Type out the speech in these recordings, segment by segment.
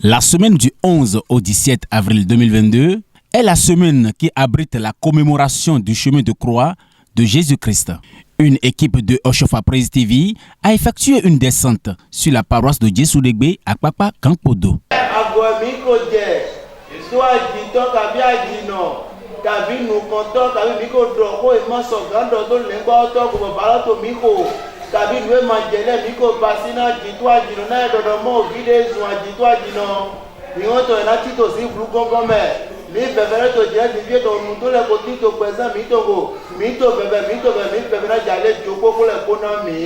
La semaine du 11 au 17 avril 2022 est la semaine qui abrite la commémoration du chemin de croix de Jésus-Christ. Une équipe de Oshofa Praise TV a effectué une descente sur la paroisse de Djesoudegbe à Papa Kampodo. Kabi lwe majele miko basina jitwa jino na dodomo vide zwa jitwa jino nyoto na tito si flugongome mi bebere to je divie to muto le kotito pesa mitongo mito bebe mi bebere jale joko kole kona mi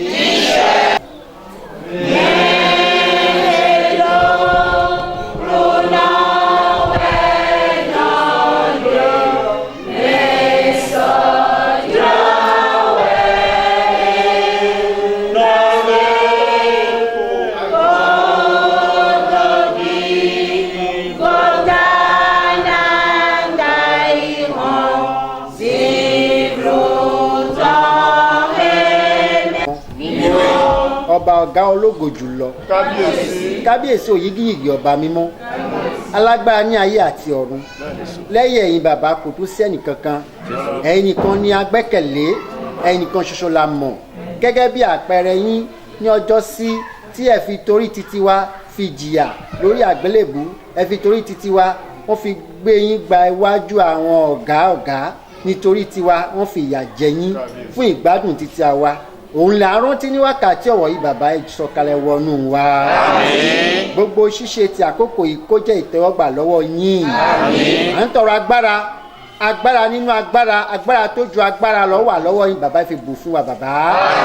ọba ọ̀gá ológo jùlọ kábíyèsí òyígíyìgì ọba mímọ́ alágbára ní ayé àti ọ̀run lẹ́yìn ẹ̀yin bàbá kò tún sí ẹnìkankan ẹ̀yin nìkan ni a gbẹ́kẹ̀lé ẹ̀yin nìkan ṣoṣo la mọ̀ gẹ́gẹ́ bí àpẹẹrẹ yín ní ọjọ́ sí tí ẹ fi torí titi wa fi jìyà lórí àgbélébù ẹ fi torí titi wa wọ́n fi gbé yín gba iwájú àwọn ọ̀gá nítorí tiwa wọ́n fi ìyà jẹ yín fún ìgbádùn titi àwa òun là rántí ní wákàtí ọ̀wọ̀ yìí bàbá ìsọ̀kalẹ̀ wọnú wa àmín gbogbo ṣíṣe ti àkókò yìí kó jẹ́ ìtẹ́wọ́gbà lọ́wọ́ yín àmín à ń tọrọ agbára nínú agbára tó ju agbára lọ wà lọ́wọ́ yín bàbá fi bù fún wa bàbá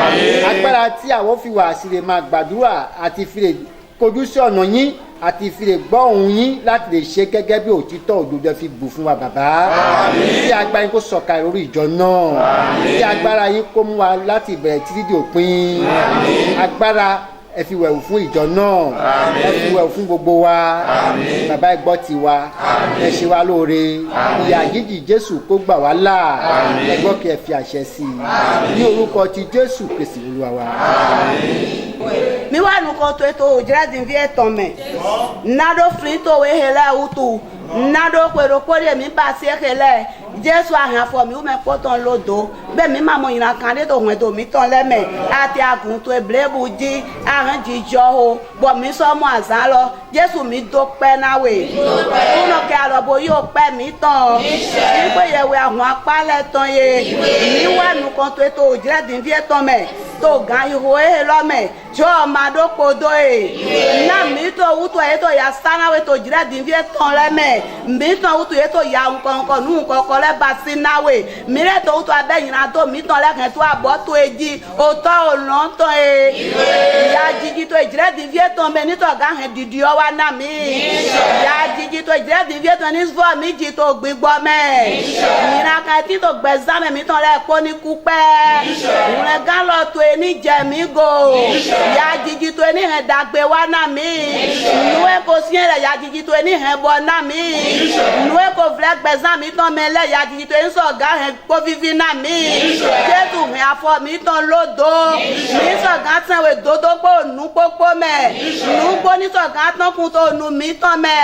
àmín agbára tí àwọn fi wà sí lè máa gbàdúrà àti fi lè kojú sí ọ̀nà yín àti fi lè gbọ́ ohùn yín láti lè ṣe gẹ́gẹ́ bí òtítọ́ òdodo fi bù fún wa bàbá àmín tí agbára yín kó sọ̀kalẹ̀ lórí ìjọ náà àmín tí agbára yín kó mú wa láti ìbẹ̀rẹ̀ títí di òpin àmín agbára ẹ fi wẹ̀wù fún ìjọ náà àmín ẹ fi wẹ̀wù fún gbogbo wa àmín bàbá ẹ gbọ́ tiwa àmín ẹ ṣe wá lóore àmín ìyà jíjì Jésù kó gbà wá là àmín ẹ gbọ́ kí ẹ fi àṣẹ sí i ní orúkọ ti Jésù Kristi Olúwa wa àmín. Mi wa nuko to eto ojira din vie tome nado frito we hele utu nado kwero kore mi ba se hele Jésù ahan fo mi u me poton lodo be mi ma mo yin kan de to hwen to mi ton le me ati agun to eblebu ji ahan ji jo ho bo mi so mo azan lo Jésù mi do pe na we uno ke alobo yo pe mi ton ni pe ye we ahun apa le ton ye mi wa nuko to eto ojira din vie tome to gan iho e lo me jo ma do kodo e na mi to uto e to ya sana we to jira din vie ton le me mi to uto e to ya nkan nu nkan le ba si na we mi re to uto abe yin na to mi ton le kan to abo to eji o to o lon ton e ya jiji to jira din vie ton me ni to gan he didi o wa na mi ya jiji to jira din vie ton ni so mi ji to gbigbo me mi na kan ti to gbeza me mi ton le po ni ku pe mi re gan lo to eni jemigo ya jiji to eni he dagbe wa na mi nuwe ko sien le ya jiji to eni he bo na mi nuwe ko vle gbezan mi ton mele ya jiji to eni so ga he ko vivi na mi Jesu mi afọ mi ton lodo mi so ga tan we dodo po nu popo me nu bo ni so ga tan kun to nu mi ton me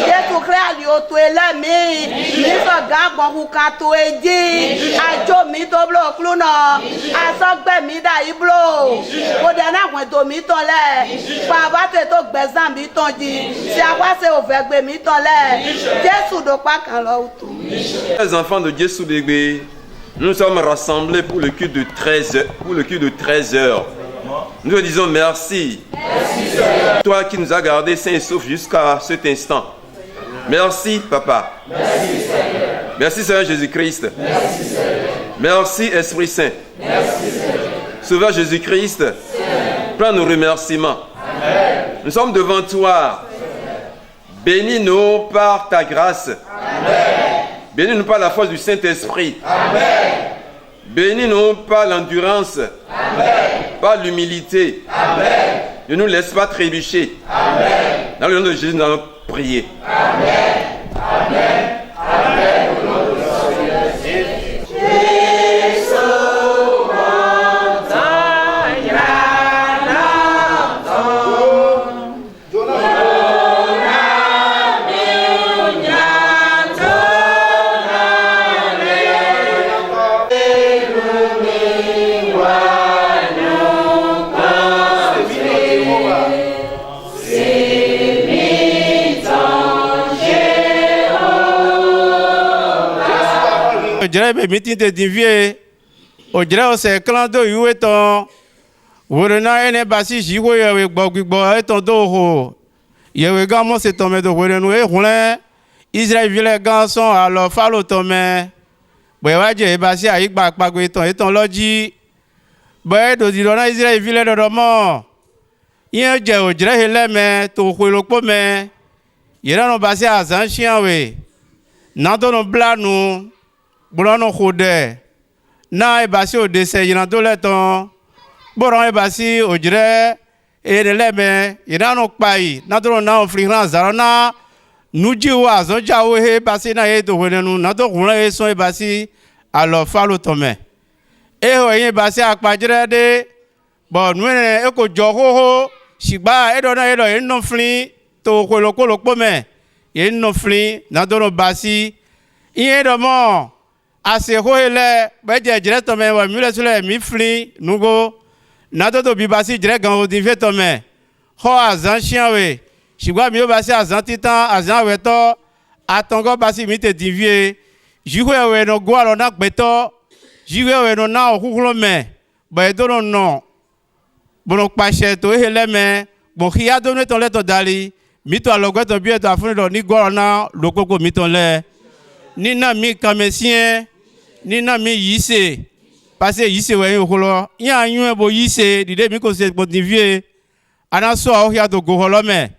Jesu kre ali o to ele mi so ga gbon ku ka to eji ajo mi to blo klu no asogbe mi da iblo ko de na kun to mi ton le pa ba te to gbezan mi ton ji si akwa se o fe gbe mi ton le Jesu do pa kan lo to. Les enfants de Dieu Soudegbe, nous sommes rassemblés pour le culte de 13 heures. Nous te disons merci. Merci, toi qui nous as gardés sains et saufs jusqu'à cet instant. Merci, Papa. Merci, Seigneur. Merci, Seigneur Jésus-Christ. Merci, Seigneur. Merci, Esprit Saint. Merci, Seigneur. Sauveur Jésus-Christ, prends nos remerciements. Amen. Nous sommes devant toi. Bénis-nous par ta grâce. Amen. Bénis-nous par la force du Saint-Esprit. Amen. Bénis-nous par l'endurance. Amen. Par l'humilité. Amen. Ne nous laisse pas trébucher. Amen. Dans le nom de Jésus, nous allons prier. Amen. Amen. Amen. Au nom de Ojere meeting te divie ojere ose clan do yu eton worena ene basi jiwo ye gbogbo eton do ho ye we gan mo se ton me do worenu e hunle Israel vile gan son alo falo ton me boy waje basi ayi gba pago eton loji boy do di na Israel vile do mo yen je ojere hele me to hwelopo me yera no basi azan shian we na do no blanu Bolono khode na ebasi o dese yina to leton boron ebasi ojire ereleme yina no pai na to na ofriran zarana nuji wa zo jawo he basi na e to wenenu na to kunra e so ebasi alo falo tome e ho yin basi apajire de bo nuene e ko johoho sigba e do na e do yin no flin to kolokolo pome yin no flin na to no basi yin do mo ase hoele beje jire to me wa mi le sule mi flin nugo na to bi basi jire gan o divie to me ho azan chien we sigba mi o basi azan titan azan we to atongo basi mi te divie jiwe we no go alo na peto jiwe we no na okukulo me ba do no bono pase to hele me bo khia do ne to le to dali mi to alogo to bi to afun do ni go na lokoko mi to le ni na mi kamesien ni na mi yise parce yise we holo yan yun bo yise dide mi ko se potivie ana so o ya do go holo me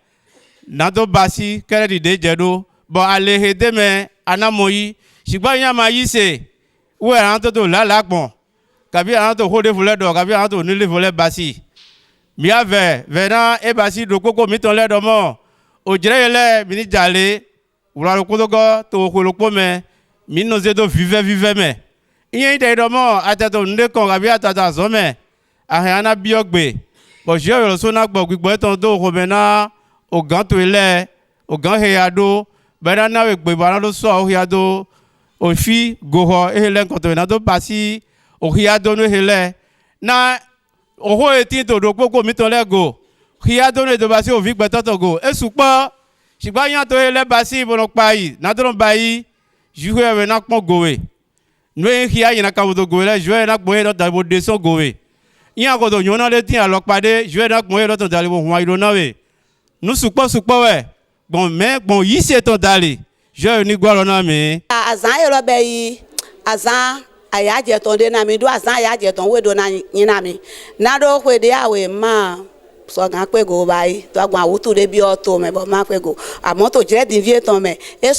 na do basi kere dide jedo bo ale hede me ana moyi sigba yan ma yise we an to la lagbon kabi an to hode fule do kabi an to ni le fule basi mi ave vena e basi do koko mi ton le do mo o jere ele mi ni jale wura ko to ko lo po me mi no zedo vive me iyen de do mo atato nde kon abi atata zo me ahana biogbe bo je yo so na gbo gbigbo eton do ko me na o gan to ile o gan he ado bera na we gbe ba do so o hiado o fi go ho ehele nkan to na do basi o hiado no hele na o ho etin to do gbogbo mi ton le go hiado no do basi o fi gbe toto go esupo sigba yan to hele basi bo no pa yi na do ba yi juwe we na pon gowe nwe khia yina ka do gowe la juwe na gbo e do da bo de so gowe yan ko do yona le tin alo pade juwe na gbo e do to dali bo huwa iro na we nu supo we bon me bon yi se to dali je ni gwa lo na mi azan ero be yi azan aya je to de na mi do azan aya je to we do na yin na mi na do kwe de awe ma so gan pe go bai to agba wutu de bi oto me bo ma pe go amo to jire din vie ton me e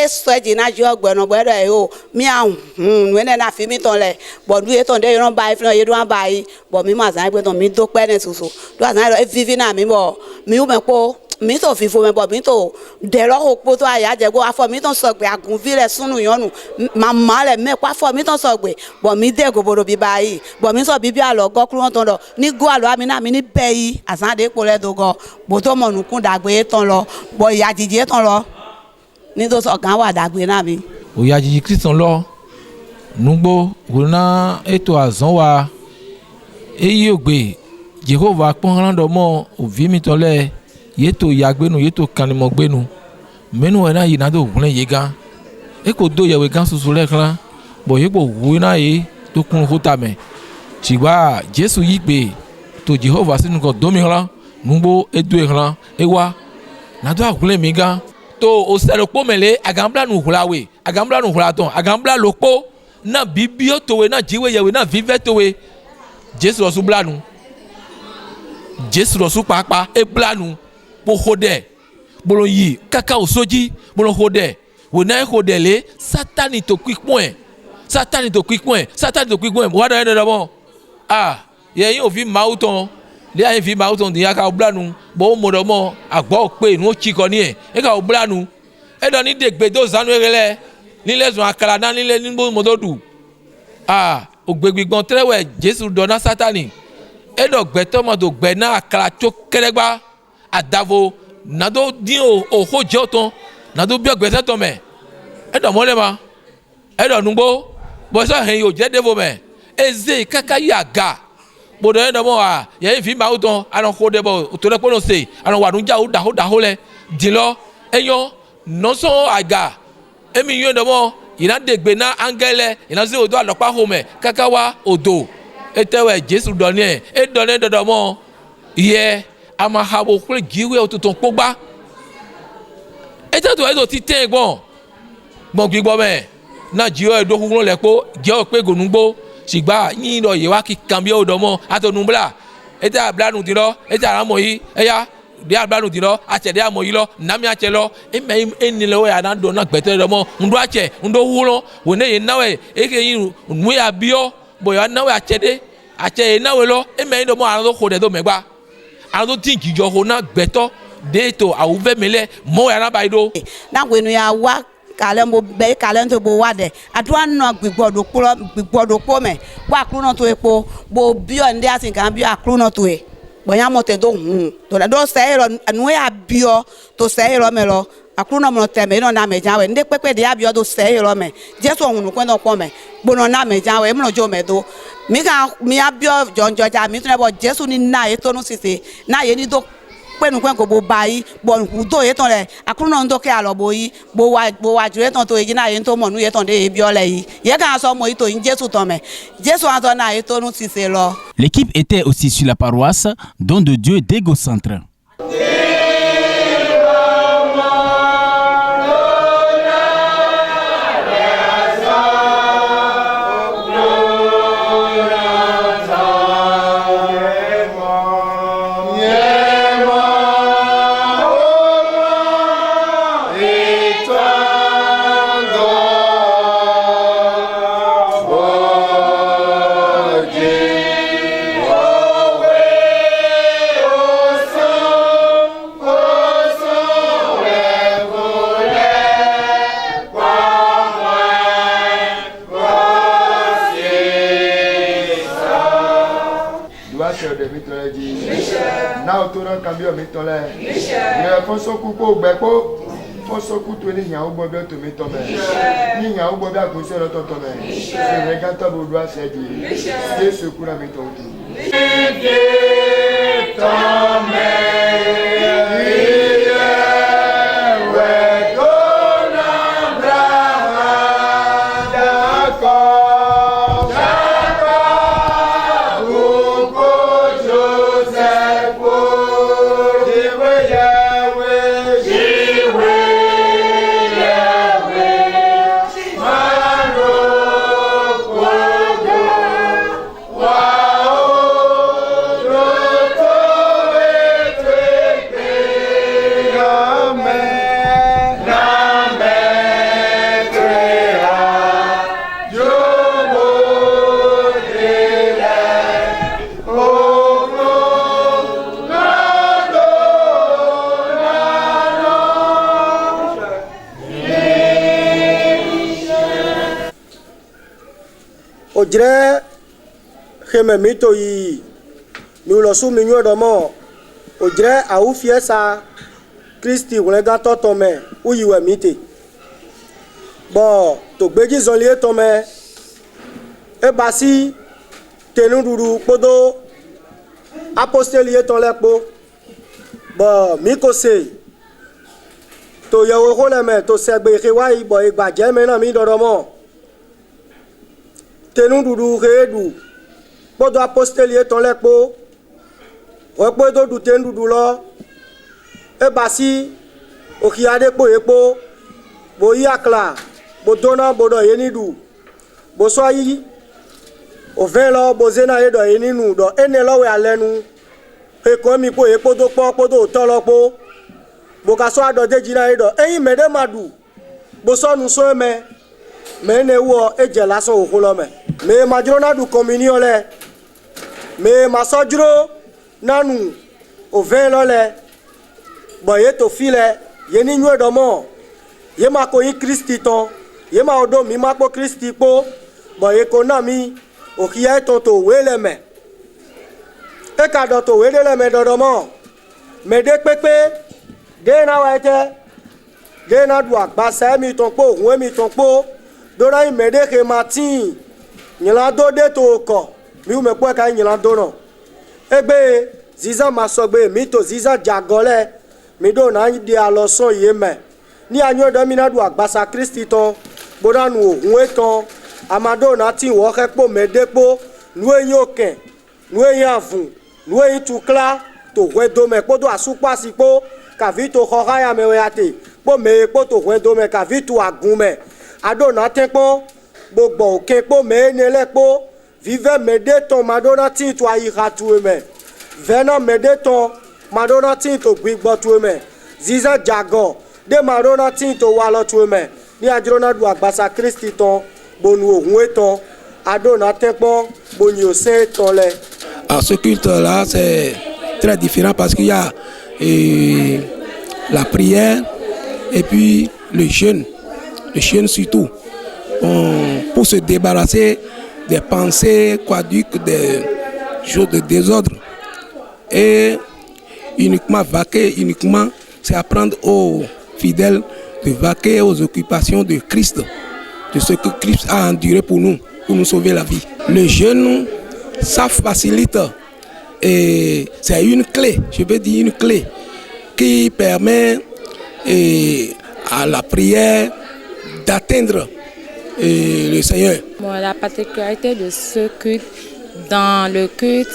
so ji na jo ogbe no gbe re o mi ahun we na fi mi ton le bo du e ton de ran bai fun ye do an bai bo mi ma san pe ton mi do pe ne susu do san ro e vivi na mi bo mi u me po mi to fifo me bo mi to de lo opo to aya je go afọ mi ton so pe agun vi re sunu yonu mama le me pa afọ mi ton so pe bo mi de go bodo bi bai bo mi so bibi alo go kru ton do ni go alo ami na mi ni beyi asan de po le do go bo to mo nukun dagbe ton lo bo ya jije ton lo ni to so gan wa dagbe na mi o ya jiji Christian lo nugbo wona eto azan wa eyi ogbe Jehovah pon ran do mo o vi mi ton le yeto yagbenu yeto kanimogbenu menu ena yi na do gun yega e ko do yewe gan susu le kan bo yepo wu na yi to kun hota me chigba Jesu yi pe to Jehovah sinu ko do mi ran nugbo edu ran ewa na do agunle mi gan to o se ro po mele agambla nu hulawe agambla nu hulaton agambla lopo na bibio towe na jiwe yewe na vive towe Jesu lo su blanu Jesu lo su papa e blanu bo hode bolo yi kaka osoji bolo hode wona hode le satani to quick point satani to quick point wa da mo ye yin o fi mauton le ayin fi mauton di aka oblanu bo mo do mo agbo pe nu o chi ko ni e ka oblanu e do ni degbe do zanu erele ni le zun akala na ni le ni mo do du ogbegbigbon trewe Jesu do na satani e do gbe to mo do gbe na akala cho keregba adavo nado din o ho joton nado bi ogbese to me e do mo le ma e do nugbo bo so hen yo je devo me eze kaka yaga bo do e do mo ye fi ma uton anon ko de bo to le pono se anon wa nja o da ho le din lo eyan no so aga emi yo do mo ina degbe na angele ina se odo alopa ho me kaka wa odo etewe Jesu do ni e do ne do mo ye ama habo kule giwe otuton pogba eto ti ten gbon gbigbo me na jiwo edo kun le po je o pe gonugbo sigba yin lo ye wa ki kan bi odo mo atonubla eta blanu ti lo eta ramo yi eya de blanu ti lo ache de amo yi lo nami ache lo eme eni lo ya na do na gbete do mo ndo ache ndo wulo wona ye nawe eke yin mu ya bio boya nawe ache de ache nawe lo eme ndo mo aran do khode do megba ado tinki jo hona gbeto de to awuve mele mo ya na baido na gwenu ya wa kale mo be kale to bo wa de adua no gbigbodo po me wa kru no to epo bo bio ndi atin kan bio akru no to e boya mo te do to la do se ro anu ya bio to se ro me lo akru no mo te me no na me jawe ndi pepe de ya bio do se ro me Jesu ohun ko no po me gbono na me jawe mo no jo me do mi abio jonjo ja mi tun bo Jesu ni na e tonu sise na ye ni do penu kwen ko bo bai bo do ye ton le akunu ndo ke alobo yi bo wa jure ton to e na ye to mo nu ye ton de e bi ole yi ye kan so mo yi to yin Jesu ton me Jesu an ton na e tonu sise lo. L'équipe était aussi sur la paroisse Don de Dieu d'Égocentre. Cambio mitole ye fosoku ko gbepo fosoku to ni yan ugbo be to mitome ni yan ugbo be akunse lo to me se re ganta bo do ase di Jesu kura mi to du ojre kheme mito yi mi lo su mi nyo do mo ojre au fiesa Christi wole ga toto me uyi we mite bo to gbeji zonlie to me e basi tenu dudu podo apostolie ton lepo bo mi ko se to yewo ko le me to segbe ke wa ibo igba je me na mi dodo mo tenu dudu ke du podo apostolie ton lepo o podo du tenu dudu lo e basi o kiade po epo bo yakla bo dona bo do yeni du bo so yi o ven lo bo zena e do yeni nu do ene lo we alenu e ko mi po epo do po do to lo po bo ka so ado deji na e do eyin mede madu bo so nu so me ne wo eje laso o ko lo me majro na du communion le me masojro nanu o ven lo le bo ye to file ye ni nyu edomo ye ma ko yin Kristi ton ye ma odo mi ma po Kristi po bo ye ko na mi o kiye ton to wele me e ka do to wele le me dodomo me de pepe de na wa ete de na du agba sa mi ton po hun mi ton po do na me de ke matin nyila do de to ko mi u me po ka nyila do no egbe ziza masogbe mi to ziza jagole mi do na di aloso ye me ni anyo do mi na du agbasa Kristi ton bodanu ohun eton amado na tin wo kepo medepo nu eyin oken nu eyin avun nu eyin tukla to wedo me podo asupa sipo ka vi to khoraya me yate po me po to wedo me ka vi to agun me ado na tenpo gbogbo oken po me ni lepo vive medeton madona tin to ayira tu me vena medeton madonna tinto gbigbo tu me ziza jago de madonna tinto walo tu me ni ajrona du agbasa Kristi ton bonu ohun eton adona tempo boni ose ton le. Alors ce culte là c'est très différent parce qu'il y a la prière et puis le jeûne surtout pour se débarrasser des pensées quaduques, des choses de désordre et uniquement vaquer, c'est apprendre aux fidèles de vaquer aux occupations de Christ, de ce que Christ a enduré pour nous sauver la vie. Le jeûne, ça facilite et c'est une clé, je veux dire une clé qui permet à la prière d'atteindre le Seigneur. Bon, la particularité de ce culte, dans le culte,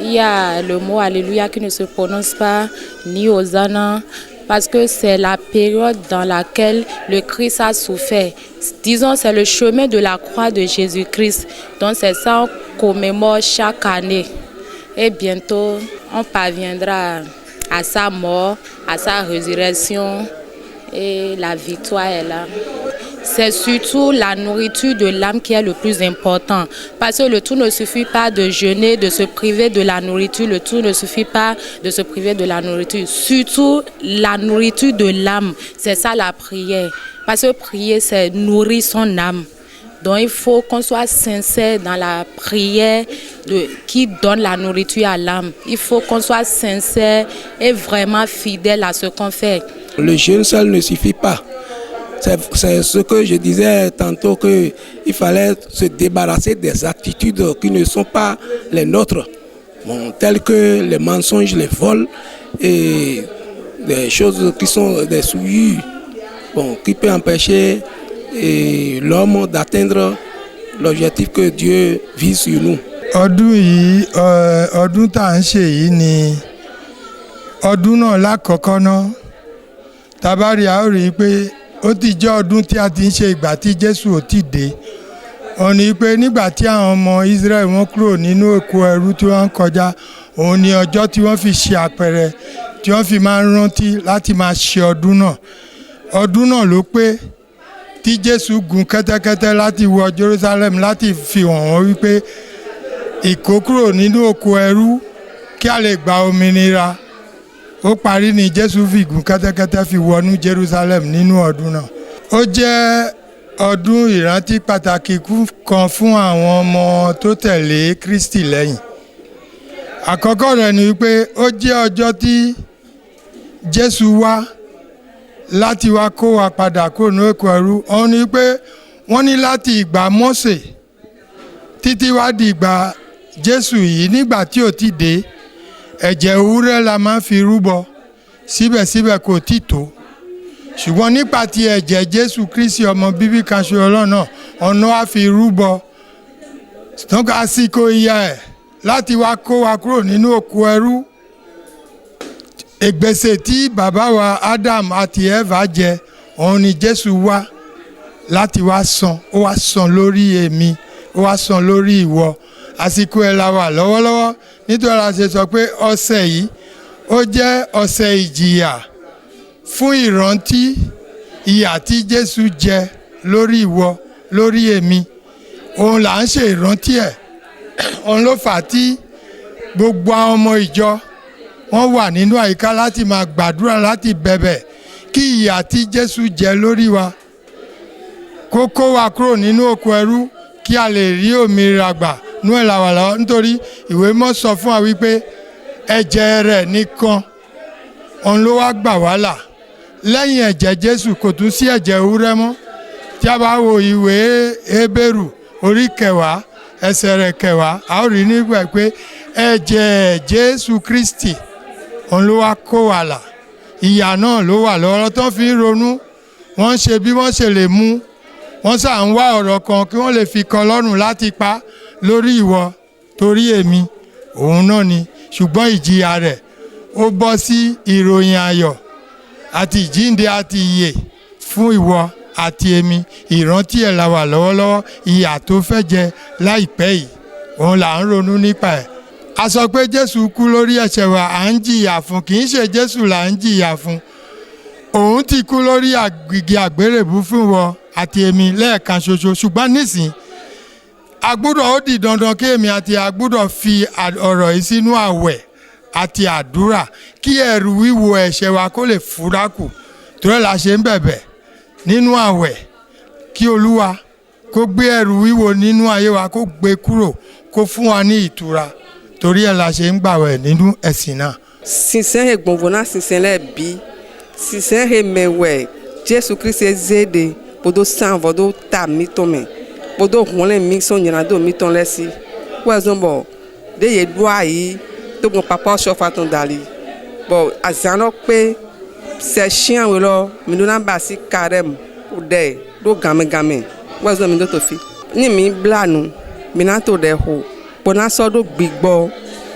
il y a le mot Alléluia qui ne se prononce pas, ni Hosanna, parce que c'est la période dans laquelle le Christ a souffert. Disons, c'est le chemin de la croix de Jésus-Christ. Donc c'est ça qu'on commémore chaque année. Et bientôt, on parviendra à sa mort, à sa résurrection, et la victoire est là. C'est surtout la nourriture de l'âme qui est le plus important. Parce que le tout ne suffit pas de jeûner, de se priver de la nourriture. Le tout ne suffit pas de se priver de la nourriture. Surtout la nourriture de l'âme. C'est ça la prière. Parce que prier, c'est nourrir son âme. Donc il faut qu'on soit sincère dans la prière qui donne la nourriture à l'âme. Il faut qu'on soit sincère et vraiment fidèle à ce qu'on fait. Le jeûne seul ne suffit pas. C'est ce que je disais tantôt, qu'il fallait se débarrasser des attitudes qui ne sont pas les nôtres, telles que les mensonges, les vols et des choses qui sont des souillures, qui peuvent empêcher l'homme d'atteindre l'objectif que Dieu vise sur nous. Ọdún tá à ń ṣe yìí ni ọdún náà lákọ̀ọ́kọ́ náà tabari a ó rí i pé ó ti jẹ́ ọdún tí a ti ń ṣe ìgbà tí Jésù ò tí dé. Òun ni pé nígbà tí àwọn ọmọ Israẹli wọ́n kúrò nínú oko ẹrú tí wọ́n ń kọjá, òun ni ọjọ́ tí wọ́n fi ṣe àpẹẹrẹ tí wọ́n fi máa ń rántí láti máa ṣe ọdún náà. Ọdún náà ló pé tí Jésù gun kẹ́tẹ́kẹ́tẹ́ láti wọ Jerusalem láti fi hàn wọ́n wípé ìkókúrò nínú oko ẹrú kí a lè gba òmìnira. Ó parí ni Jésù fi gun kẹ́tẹ́kẹ́tẹ́ fi wọnú Jerusalem nínú ọdún náà. Ó jẹ́ ọdún ìrántí pàtàkì kan fún àwọn ọmọ tó tẹ̀lé Kristi lẹ́yìn. Àkọ́kọ́ rẹ̀ ni wípé ó jẹ́ ọjọ́ tí Jésù wá láti wá kó wa padà kúrò ní oko ẹrú. Òun ni pé wọ́n ní láti ìgbà Mósè títí wá di ìgbà Jésù yìí, nígbà tí ò ti dé, ẹ̀jẹ̀ ewúrẹ́ la máa ń fi rúbọ, síbẹ̀síbẹ̀ kò tí tó. Ṣùgbọ́n nípa ti ẹ̀jẹ̀ Jésù Kristi ọmọ bíbí kan ṣoṣo Ọlọ́run náà, ọ̀nà á fi rúbọ. Tọ́ka àsìkò ìyà ẹ̀ láti wá kó wa kúrò nínú oko ẹrú. Ìgbésẹ̀ tí bàbá wa Adam àti Eva jẹ, òun ni Jésù wá láti wá san. Ó wá san lórí èmi, ó wá san lórí ìwọ. Àsìkò ẹ̀ la wà lọ́wọ́lọ́wọ́, nítorí a ṣe sọ pé ọ̀sẹ̀ yìí ó jẹ́ ọ̀sẹ̀ ìjìyà fún ìrántí ìyà tí Jésù jẹ lórí ìwọ, lórí èmi. Òun là ń ṣe ìrántí ẹ̀. Òun ló fà á tí gbogbo àwọn ọmọ ìjọ wọ́n wà nínú àyíká láti máa gbàdúrà, láti bẹ̀bẹ̀ kí ìyà tí Jésù jẹ lórí wa kó kó wa kúrò nínú oko ẹrú, kí a lè rí òmìnira gbà nú ẹ̀ là wà lọ́wọ́. Nítorí ìwé mọ́ sọ fún wa wípé ẹ̀jẹ̀ rẹ̀ nìkan òun ló wá gbà wá là. Lẹ́yìn ẹ̀jẹ̀ Jésù kò tún sí ẹ̀jẹ̀ ewúrẹ́ mọ́. Tí a bá wo ìwé Hébérù orí 10 ẹsẹ̀ rẹ̀ 10, a ó rí nígbà pé ẹ̀jẹ̀ Jésù Kristi òun ló wá kó wa là. Ìyà náà ló wà lọ́wọ́ tó fi ń ronú, wọ́n ń ṣe bí wọ́n ṣe lè mú, wọ́n sà ń wá ọ̀rọ̀ kan kí wọ́n lè fi kan lọ́rùn láti pa lórí ìwọ, torí èmi. Òun náà ni, ṣùgbọ́n ìjìyà rẹ̀ ó bọ́ sí ìròyìn ayọ̀ àti ìjínde àti ìyè fún ìwọ àti èmi. Ìrántí ẹ̀ la wà lọ́wọ́lọ́wọ́. Ìyà tó fẹ́ jẹ láìpẹ́ yìí, òun là ń ronú nípa ẹ̀. A sọ pé Jésù kú lórí ẹ̀ṣẹ̀ wa, à ń jìyà fún, kì í ṣe Jésù là ń jìyà fún. Òun ti kú lórí igi àgbélébùú fún ìwọ àti èmi lẹ́ẹ̀kan ṣoṣo. Ṣùgbọ́n nísìn agbúdọ̀ ó di dandan kí èmi àti agbúdọ̀ fi ọ̀rọ̀ yìí sínú àwẹ̀ àti àdúrà, kí ẹ̀rù wíwo ẹ̀ṣẹ̀ wa kó lè fúra kù. Torí la ṣe ń bẹ̀bẹ̀ nínú àwẹ̀ kí Olúwa kó gbé ẹ̀rù wíwo nínú ayé wa, kó gbé kúrò, kó fún wa ní ìtura. Torí ẹ̀ la ṣe ń gbàwẹ̀ nínú ẹ̀sìn náà. Sísẹ́ ẹ̀gbọ̀nvọ̀ náà sísẹ́ lẹ́ẹ̀bí, sísẹ́ ẹ̀mẹ̀wẹ̀ Jésù Kristi zéde, podo san vodo ta mitome, podo hunle mixon yenado miton lesi. Wezombo, de ye doayi, to bon papa chofa ton dali. Bon, azano pe se chien welo, midona basi karem, ou de, do game. Wezom mindo to fi. Ni mi blanu, minato de ho. Pona so do bigbo,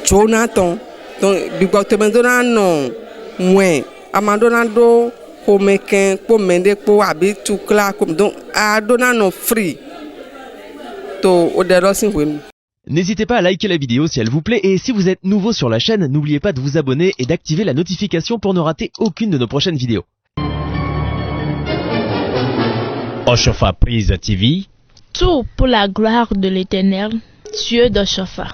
Jonathan, don bigbo te mendona non, mwen, amandona do komeken, komende po abi tukla, donc a dona non free. To odero sin wem. N'hésitez pas à liker la vidéo si elle vous plaît et si vous êtes nouveau sur la chaîne, n'oubliez pas de vous abonner et d'activer la notification pour ne rater aucune de nos prochaines vidéos. Oshofa Prise TV. Tout pour la gloire de l'Éternel, Dieu de Shofa.